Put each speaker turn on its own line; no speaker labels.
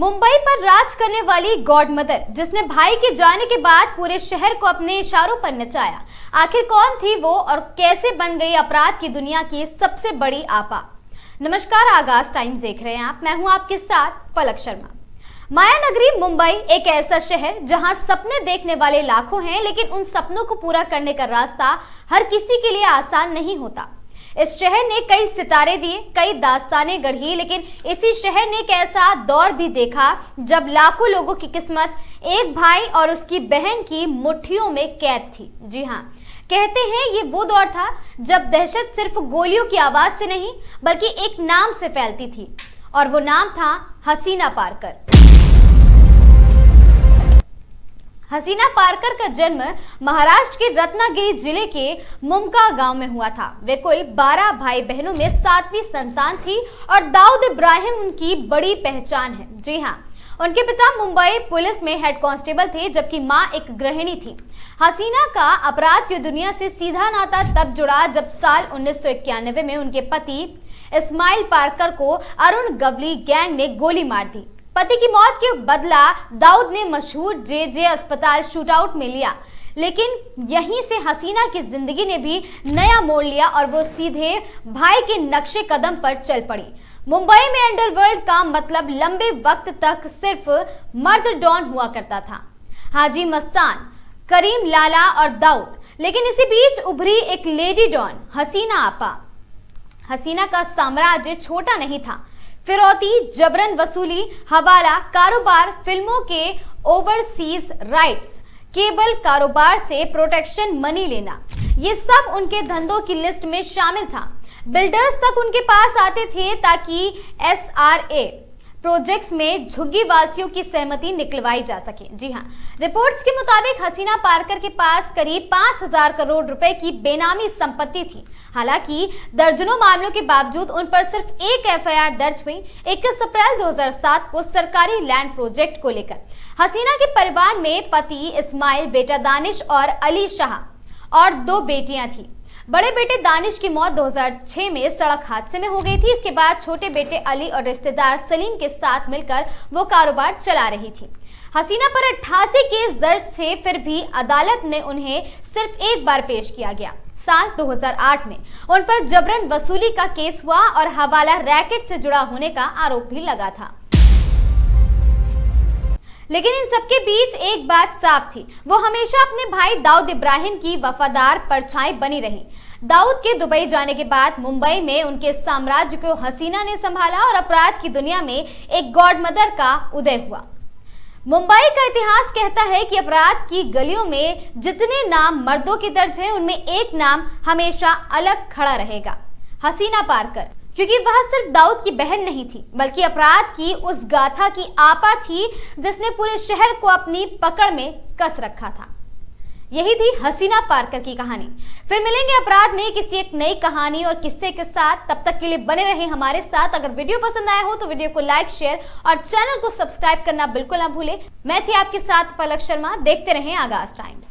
मुंबई पर राज करने वाली गॉड मदर, जिसने भाई के जाने के बाद पूरे शहर को अपने इशारों पर नचाया। आखिर कौन थी वो और कैसे बन गई अपराध की दुनिया की सबसे बड़ी आपा। नमस्कार, आगाज टाइम्स देख रहे हैं आप। मैं हूं आपके साथ पलक शर्मा। माया नगरी मुंबई एक ऐसा शहर जहां सपने देखने वाले लाखों हैं, लेकिन उन सपनों को पूरा करने का रास्ता हर किसी के लिए आसान नहीं होता। इस शहर ने कई सितारे दिए, कई दास्तानें गढ़ी, लेकिन इसी शहर ने एक ऐसा दौर भी देखा जब लाखों लोगों की किस्मत एक भाई और उसकी बहन की मुट्ठियों में कैद थी। जी हाँ, कहते हैं ये वो दौर था जब दहशत सिर्फ गोलियों की आवाज से नहीं बल्कि एक नाम से फैलती थी, और वो नाम था हसीना पारकर। हसीना पारकर का जन्म महाराष्ट्र के रत्नागिरी जिले के मुमका गांव में हुआ था। वे कुल 12 भाई बहनों में 7वीं संतान थी और दाऊद इब्राहिम उनकी बड़ी पहचान है। जी हाँ, उनके पिता मुंबई पुलिस में हेड कांस्टेबल थे, जबकि मां एक गृहिणी थी। हसीना का अपराध की दुनिया से सीधा नाता तब जुड़ा जब साल 1991 में उनके पति इस्माइल पारकर को अरुण गवली गैंग ने गोली मार दी। पति की मौत के बदला दाऊद ने मशहूर जे अस्पताल शूटआउट में लिया, लेकिन यहीं से हसीना की जिंदगी ने भी नया मोड़ लिया और वो सीधे भाई के नक्शे कदम पर चल पड़ी। मुंबई में अंडरवर्ल्ड का मतलब लंबे वक्त तक सिर्फ मर्द डॉन हुआ करता था, हाजी मस्तान, करीम लाला और दाऊद, लेकिन इसी बीच उभरी एक लेडी डॉन, हसीना आपा। हसीना का साम्राज्य छोटा नहीं था। फिरौती, जबरन वसूली, हवाला कारोबार, फिल्मों के ओवरसीज राइट्स, केबल कारोबार से प्रोटेक्शन मनी लेना, ये सब उनके धंधों की लिस्ट में शामिल था। बिल्डर्स तक उनके पास आते थे ताकि SRA प्रोजेक्ट्स में झुग्गी वासियों की सहमति निकलवाई जा सके। जी हाँ, रिपोर्ट्स के मुताबिक हसीना पारकर के पास करीब 5,000 करोड़ रुपए की बेनामी संपत्ति थी। हालांकि दर्जनों मामलों के बावजूद उन पर सिर्फ एक FIR दर्ज हुई 21 अप्रैल 2007 को सरकारी लैंड प्रोजेक्ट को लेकर। हसीना के परिवार में पति इस्माइल, बेटा दानिश और अली शाह और 2 बेटियां थी। बड़े बेटे दानिश की मौत 2006 में सड़क हादसे में हो गई थी। इसके बाद छोटे बेटे अली और रिश्तेदार सलीम के साथ मिलकर वो कारोबार चला रही थी। हसीना पर 88 केस दर्ज थे, फिर भी अदालत में उन्हें सिर्फ एक बार पेश किया गया। साल 2008 में उन पर जबरन वसूली का केस हुआ और हवाला रैकेट से जुड़ा होने का आरोप भी लगा था। लेकिन इन सबके बीच एक बात साफ थी, वो हमेशा अपने भाई दाऊद इब्राहिम की वफादार परछाई बनी रही। दाऊद के दुबई जाने के बाद मुंबई में उनके साम्राज्य को हसीना ने संभाला और अपराध की दुनिया में एक गॉड मदर का उदय हुआ। मुंबई का इतिहास कहता है कि अपराध की गलियों में जितने नाम मर्दों के दर्ज हैं, उनमें एक नाम हमेशा अलग खड़ा रहेगा, हसीना पारकर। क्योंकि वह सिर्फ दाऊद की बहन नहीं थी, बल्कि अपराध की उस गाथा की आपा थी जिसने पूरे शहर को अपनी पकड़ में कस रखा था। यही थी हसीना पारकर की कहानी। फिर मिलेंगे अपराध में किसी एक नई कहानी और किस्से के साथ। तब तक के लिए बने रहें हमारे साथ। अगर वीडियो पसंद आया हो तो वीडियो को लाइक, शेयर और चैनल को सब्सक्राइब करना बिल्कुल ना भूलें। मैं थी आपके साथ पलक शर्मा। देखते रहें आगाज टाइम्स।